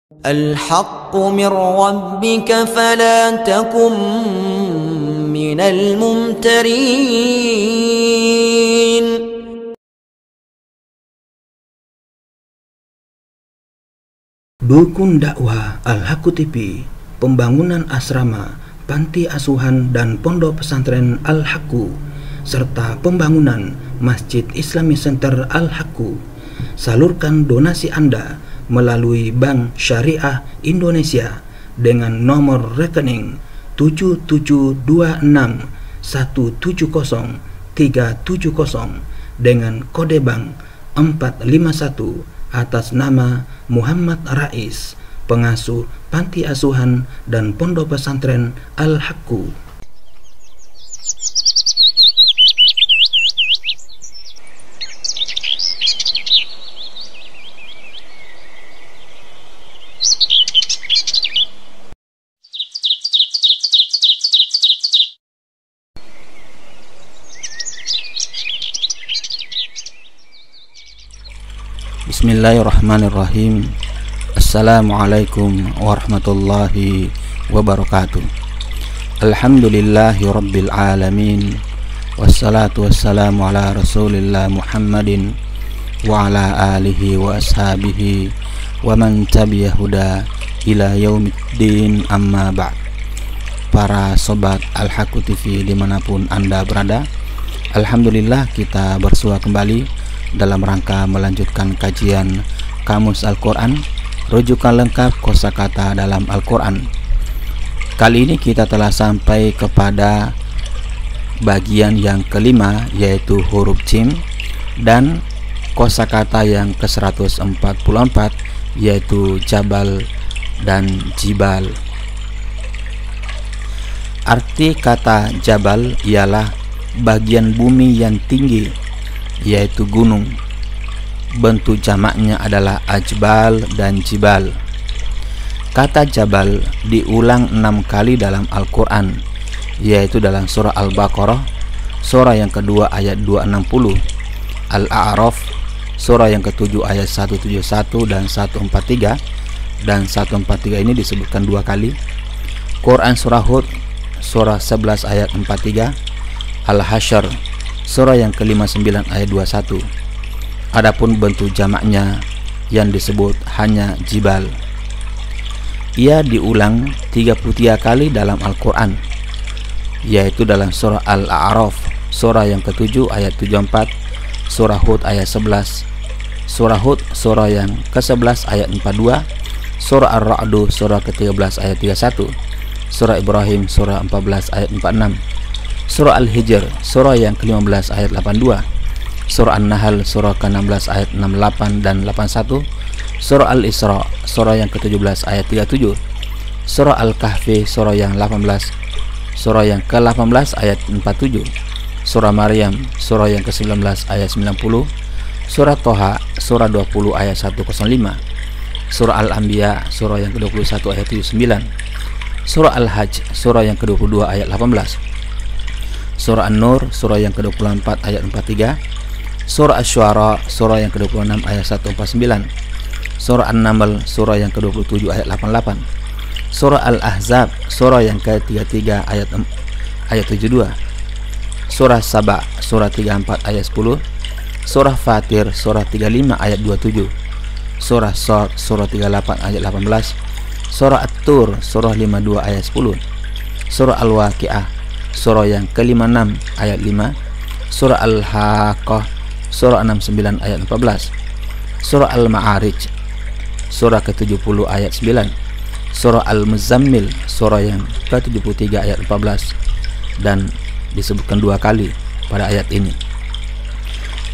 الحق من ربك فلا تكن من الممترين. Dukun dakwah Al-Haqqu TV, pembangunan asrama, panti asuhan dan pondok pesantren Al-Haqqu, serta pembangunan Masjid Islami Center Al-Haqqu. Salurkan donasi Anda melalui Bank Syariah Indonesia dengan nomor rekening 7726170370 dengan kode bank 451 atas nama Muhammad Rais, pengasuh panti asuhan dan pondok pesantren Al-Haqqu. Bismillahirrahmanirrahim. Assalamualaikum warahmatullahi wabarakatuh. Alhamdulillahi rabbil alamin. Wassalatu wassalamu ala rasulillah Muhammadin wa ala alihi wa ashabihi wa man tabi'ah huda ila yaumiddin, amma ba'd. Para sobat Al-Haqqu TV dimanapun Anda berada, alhamdulillah kita bersua kembali dalam rangka melanjutkan kajian Kamus Al-Quran, rujukan lengkap kosakata dalam Al-Quran. Kali ini kita telah sampai kepada bagian yang kelima, yaitu huruf jim, dan kosakata yang ke-144, yaitu jabal dan jibal. Arti kata jabal ialah bagian bumi yang tinggi, yaitu gunung. Bentuk jamaknya adalah ajbal dan jibal. Kata jabal diulang 6 kali dalam Al-Quran, yaitu dalam surah Al-Baqarah, surah yang kedua ayat 260, Al-A'raf, surah yang ke-7 ayat 171 dan 143, dan 143 ini disebutkan 2 kali. Quran surah Hud, surah 11 ayat 43, Al-Hasyr, surah yang ke-59 ayat 21. Adapun bentuk jamaknya yang disebut hanya jibal. Ia diulang 33 kali dalam Al-Quran, yaitu dalam surah Al-A'raf, surah yang ke-7 ayat 74, surah Hud ayat 11, surah Hud surah yang ke-11 ayat 42, surah Ar-Ra'd surah ke-13 ayat 31, surah Ibrahim surah 14 ayat 46, surah Al-Hijr surah yang ke-15 ayat 82, surah An-Nahl surah ke-16 ayat 68 dan 81, surah Al-Isra surah yang ke-17 ayat 37, surah Al-Kahfi surah yang 18, surah yang ke-18 ayat 47, surah Maryam surah yang ke-19 ayat 90, surah Toha surah 20 ayat 105, surah Al-Anbiya surah yang ke-21 ayat 79, surah Al-Hajj surah yang ke-22 ayat 18, surah An-Nur surah yang ke-24 ayat 43, surah Asy-Syu'ara surah yang ke-26 ayat 149, surah An-Naml surah yang ke-27 ayat 88, surah Al-Ahzab surah yang ke-33 ayat 72, surah Saba surah 34 ayat 10, surah Fatir surah 35 ayat 27, surah Shad surah 38 ayat 18, surah At-Tur surah 52 ayat 10, surah Al-Waqi'ah surah yang ke-56 ayat 5, surah Al-Haqqah surah 69 ayat 14, surah Al-Ma'arij surah ke-70 ayat 9, surah Al-Muzammil surah yang ke-73 ayat 14, dan disebutkan 2 kali pada ayat ini.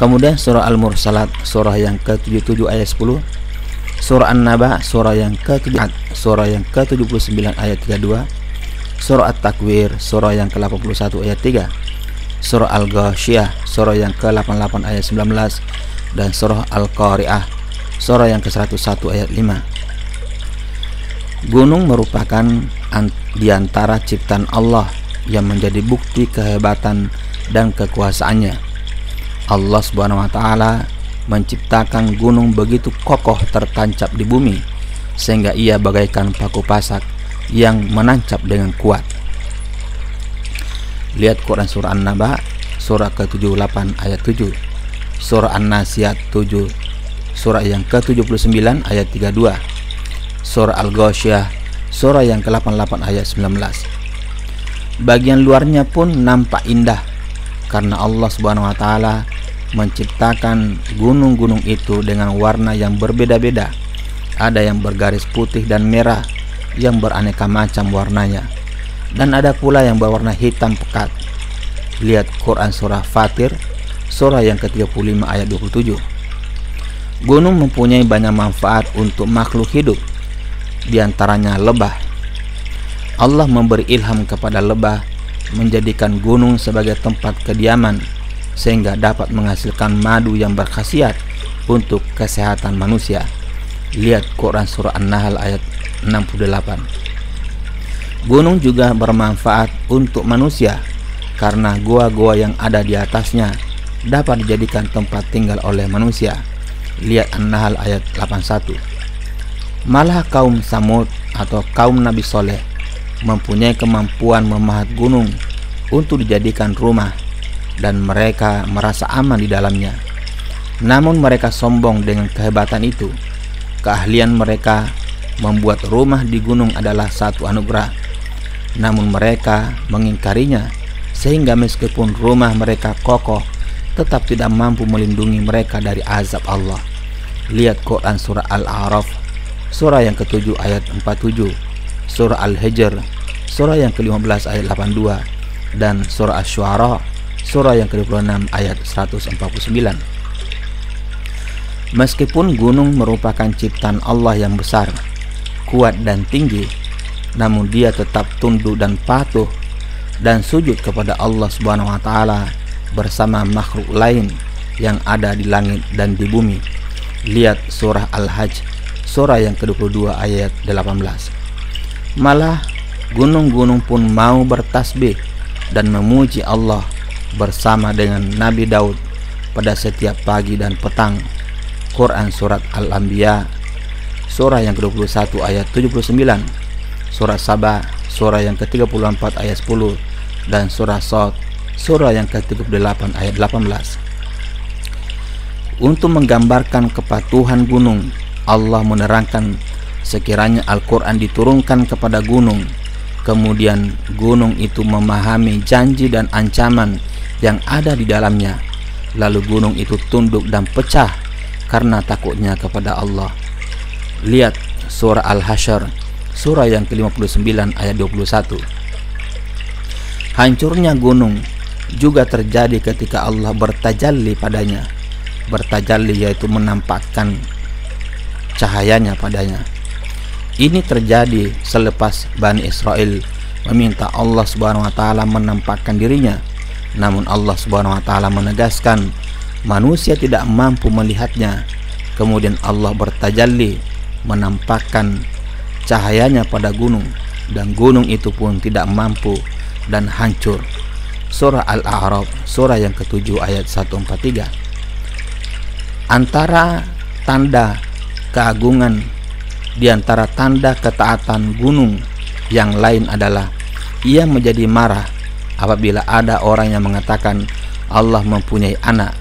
Kemudian surah Al-Mursalat surah yang ke-77 ayat 10, surah An-Naba surah yang ke-7 surah yang ke-79 ayat 32, surah At-Takwir surah yang ke-81 ayat 3, surah Al-Ghasyiyah surah yang ke-88 ayat 19, dan surah Al-Qari'ah surah yang ke-101 ayat 5. Gunung merupakan di antara ciptaan Allah yang menjadi bukti kehebatan dan kekuasaannya. Allah Subhanahu wa taala menciptakan gunung begitu kokoh tertancap di bumi sehingga ia bagaikan paku pasak yang menancap dengan kuat. Lihat Quran surah An-Naba surah ke-78 ayat 7, surah An-Nasiyat 7 surah yang ke-79 ayat 32, surah Al-Ghasyiyah surah yang ke-88 ayat 19. Bagian luarnya pun nampak indah karena Allah Subhanahu wa taala menciptakan gunung-gunung itu dengan warna yang berbeda-beda. Ada yang bergaris putih dan merah yang beraneka macam warnanya, dan ada pula yang berwarna hitam pekat. Lihat Quran surah Fatir surah yang ke-35 ayat 27. Gunung mempunyai banyak manfaat untuk makhluk hidup, di antaranya lebah. Allah memberi ilham kepada lebah menjadikan gunung sebagai tempat kediaman sehingga dapat menghasilkan madu yang berkhasiat untuk kesehatan manusia. Lihat Quran surah An-Nahl ayat 68. Gunung juga bermanfaat untuk manusia karena gua-gua yang ada di atasnya dapat dijadikan tempat tinggal oleh manusia. Lihat An-Nahl ayat 81. Malah kaum Samud atau kaum Nabi Soleh mempunyai kemampuan memahat gunung untuk dijadikan rumah, dan mereka merasa aman di dalamnya. Namun mereka sombong dengan kehebatan itu. Keahlian mereka membuat rumah di gunung adalah satu anugerah, namun mereka mengingkarinya, sehingga meskipun rumah mereka kokoh, tetap tidak mampu melindungi mereka dari azab Allah. Lihat Quran surah Al-A'raf surah yang ke-7 ayat 47, surah Al-Hijr surah yang ke-15 ayat 82, dan surah Asy-Syu'ara surah yang ke-26 ayat 149. Meskipun gunung merupakan ciptaan Allah yang besar, kuat dan tinggi, namun dia tetap tunduk dan patuh dan sujud kepada Allah Subhanahu wa taala bersama makhluk lain yang ada di langit dan di bumi. Lihat surah Al-Hajj surah yang ke-22 ayat 18. Malah gunung-gunung pun mau bertasbih dan memuji Allah bersama dengan Nabi Daud pada setiap pagi dan petang. Quran surat Al-Anbiya surah yang ke-21 ayat 79, surah Saba surah yang ke-34 ayat 10, dan surah Shad surah yang ke-38 ayat 18. Untuk menggambarkan kepatuhan gunung, Allah menerangkan sekiranya Al-Quran diturunkan kepada gunung, kemudian gunung itu memahami janji dan ancaman yang ada di dalamnya, lalu gunung itu tunduk dan pecah karena takutnya kepada Allah. Lihat surah Al-Hasyr surah yang ke-59 ayat 21. Hancurnya gunung juga terjadi ketika Allah bertajalli padanya. Bertajalli yaitu menampakkan cahayanya padanya. Ini terjadi selepas Bani Israel meminta Allah Subhanahu wa taala menampakkan dirinya, namun Allah Subhanahu wa taala menegaskan manusia tidak mampu melihatnya. Kemudian Allah bertajalli menampakkan cahayanya pada gunung, dan gunung itu pun tidak mampu dan hancur. Surah Al-A'raf surah yang ke-7 ayat 143. Antara tanda keagungan, di antara tanda ketaatan gunung yang lain adalah ia menjadi marah apabila ada orang yang mengatakan Allah mempunyai anak.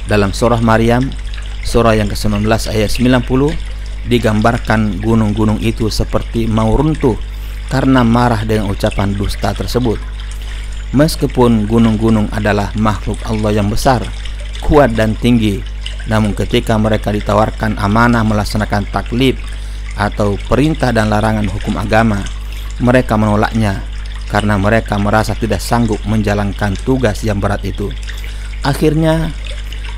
Dalam surah Maryam surah yang ke-19 ayat 90 digambarkan gunung-gunung itu seperti mau runtuh karena marah dengan ucapan dusta tersebut. Meskipun gunung-gunung adalah makhluk Allah yang besar, kuat dan tinggi, namun ketika mereka ditawarkan amanah melaksanakan taklif atau perintah dan larangan hukum agama, mereka menolaknya karena mereka merasa tidak sanggup menjalankan tugas yang berat itu. Akhirnya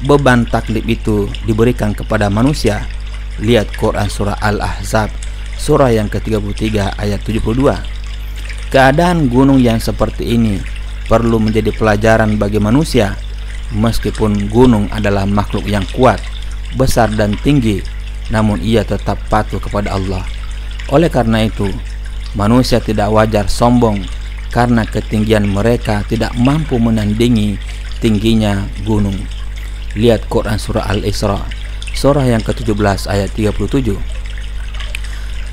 beban taklif itu diberikan kepada manusia. Lihat Quran surah Al-Ahzab surah yang ke-33 ayat 72. Keadaan gunung yang seperti ini perlu menjadi pelajaran bagi manusia. Meskipun gunung adalah makhluk yang kuat, besar dan tinggi, namun ia tetap patuh kepada Allah. Oleh karena itu, manusia tidak wajar sombong karena ketinggian mereka tidak mampu menandingi tingginya gunung. Lihat Quran surah Al-Isra surah yang ke-17 ayat 37.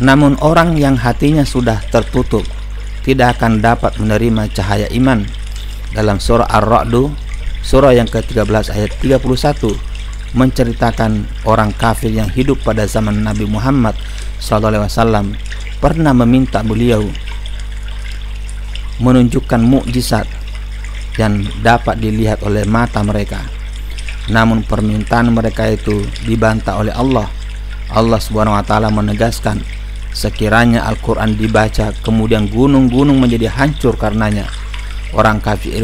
Namun orang yang hatinya sudah tertutup tidak akan dapat menerima cahaya iman. Dalam surah Ar-Ra'd, surah yang ke-13 ayat 31, menceritakan orang kafir yang hidup pada zaman Nabi Muhammad SAW pernah meminta beliau menunjukkan mukjizat yang dapat dilihat oleh mata mereka. Namun permintaan mereka itu dibantah oleh Allah. Allah Subhanahu wa taala menegaskan, sekiranya Al-Quran dibaca kemudian gunung-gunung menjadi hancur karenanya, orang kafir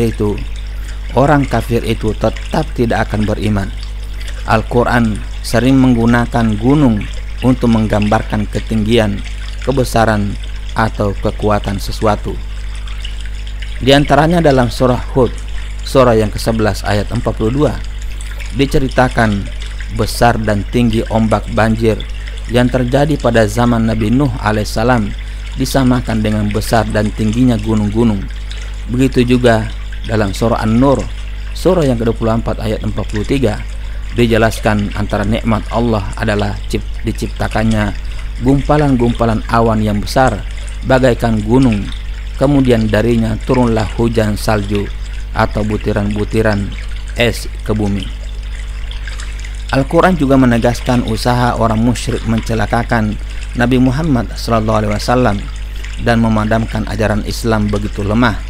itu tetap tidak akan beriman. Al-Quran sering menggunakan gunung untuk menggambarkan ketinggian, kebesaran, atau kekuatan sesuatu. Di antaranya dalam surah Hud, surah yang ke-11 ayat 42, diceritakan besar dan tinggi ombak banjir yang terjadi pada zaman Nabi Nuh alaihissalam disamakan dengan besar dan tingginya gunung-gunung. Begitu juga dalam surah An-Nur, surah yang ke-24 ayat 43, dijelaskan antara nikmat Allah adalah diciptakannya gumpalan-gumpalan awan yang besar bagaikan gunung, kemudian darinya turunlah hujan salju atau butiran-butiran es ke bumi. Al-Quran juga menegaskan usaha orang musyrik mencelakakan Nabi Muhammad SAW dan memadamkan ajaran Islam begitu lemah.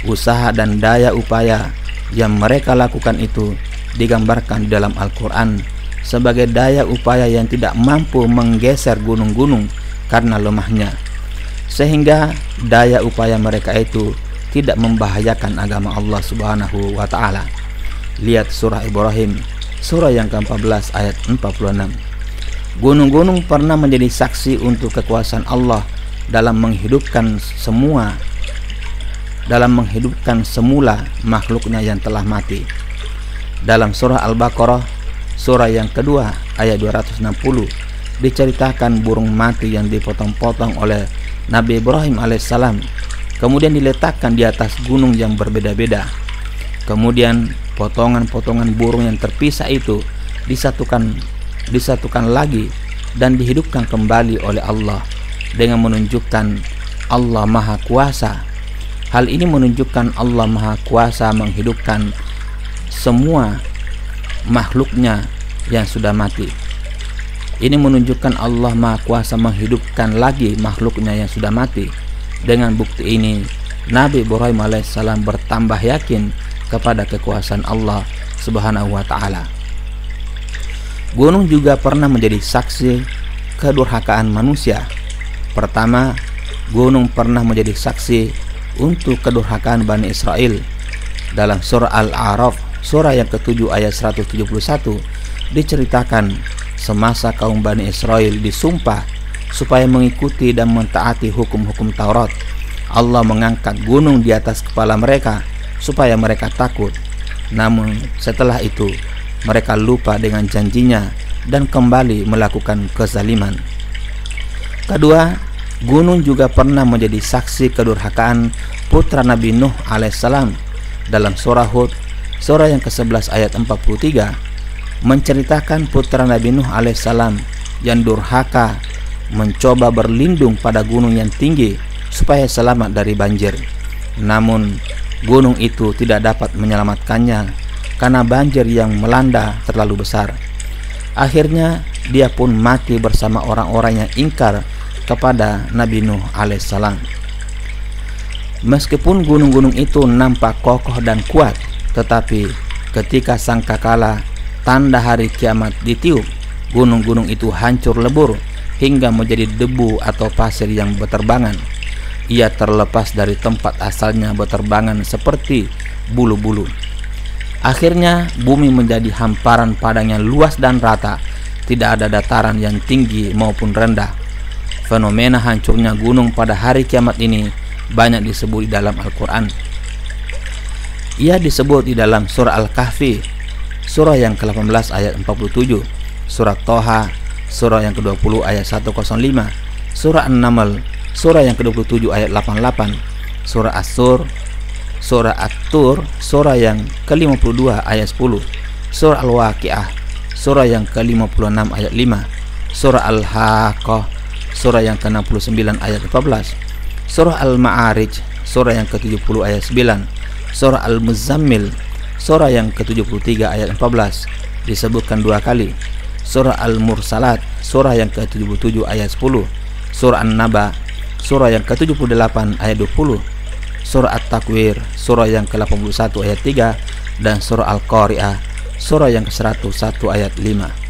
Usaha dan daya upaya yang mereka lakukan itu digambarkan dalam Al-Quran sebagai daya upaya yang tidak mampu menggeser gunung-gunung karena lemahnya, sehingga daya upaya mereka itu tidak membahayakan agama Allah Subhanahu wa taala. Lihat surah Ibrahim, surah yang ke-14 ayat 46. Gunung-gunung pernah menjadi saksi untuk kekuasaan Allah dalam menghidupkan semula makhluknya yang telah mati. Dalam surah Al-Baqarah, surah yang kedua ayat 260, diceritakan burung mati yang dipotong-potong oleh Nabi Ibrahim alaihissalam, kemudian diletakkan di atas gunung yang berbeda-beda. Kemudian potongan-potongan burung yang terpisah itu disatukan lagi dan dihidupkan kembali oleh Allah dengan menunjukkan Allah Maha Kuasa. Hal ini menunjukkan Allah Maha Kuasa menghidupkan semua makhluknya yang sudah mati. Ini menunjukkan Allah Maha Kuasa menghidupkan lagi makhluknya yang sudah mati. Dengan bukti ini, Nabi Ibrahim alaihissalam bertambah yakin kepada kekuasaan Allah Subhanahu wa taala. Gunung juga pernah menjadi saksi kedurhakaan manusia. Pertama, gunung pernah menjadi saksi untuk kedurhakaan Bani Israel. Dalam surah Al-A'raf, surah yang ke-7 ayat 171, diceritakan semasa kaum Bani Israel disumpah supaya mengikuti dan mentaati hukum-hukum Taurat, Allah mengangkat gunung di atas kepala mereka supaya mereka takut. Namun setelah itu mereka lupa dengan janjinya dan kembali melakukan kezaliman. Kedua, gunung juga pernah menjadi saksi kedurhakaan putra Nabi Nuh alaihissalam. Dalam surah Hud, surah yang ke-11 ayat 43, menceritakan putra Nabi Nuh alaihissalam yang durhaka mencoba berlindung pada gunung yang tinggi supaya selamat dari banjir. Namun gunung itu tidak dapat menyelamatkannya karena banjir yang melanda terlalu besar. Akhirnya dia pun mati bersama orang-orang yang ingkar kepada Nabi Nuh alaihissalam. Meskipun gunung-gunung itu nampak kokoh dan kuat, tetapi ketika sangkakala tanda hari kiamat ditiup, gunung-gunung itu hancur lebur hingga menjadi debu atau pasir yang berterbangan. Ia terlepas dari tempat asalnya berterbangan seperti bulu-bulu. Akhirnya bumi menjadi hamparan padang yang luas dan rata, tidak ada dataran yang tinggi maupun rendah. Fenomena hancurnya gunung pada hari kiamat ini banyak disebut di dalam Al-Quran. Ia disebut di dalam surah Al-Kahfi, surah yang ke-18 ayat 47, surah Toha, surah yang ke-20 ayat 105, surah An-Naml, surah yang ke-27 ayat 88, surah As-Sur, surah At-Tur, surah yang ke-52 ayat 10, surah Al-Waqi'ah, surah yang ke-56 ayat 5, surah Al-Haqqah, surah yang ke-69 ayat 14, surah Al-Ma'arij, surah yang ke-70 ayat 9, surah Al-Muzammil, surah yang ke-73 ayat 14 disebutkan 2 kali, surah Al-Mursalat, surah yang ke-77 ayat 10, surah An-Naba, surah yang ke-78 ayat 20, surah At-Takwir, surah yang ke-81 ayat 3, dan surah Al-Qari'ah, surah yang ke-101 ayat 5.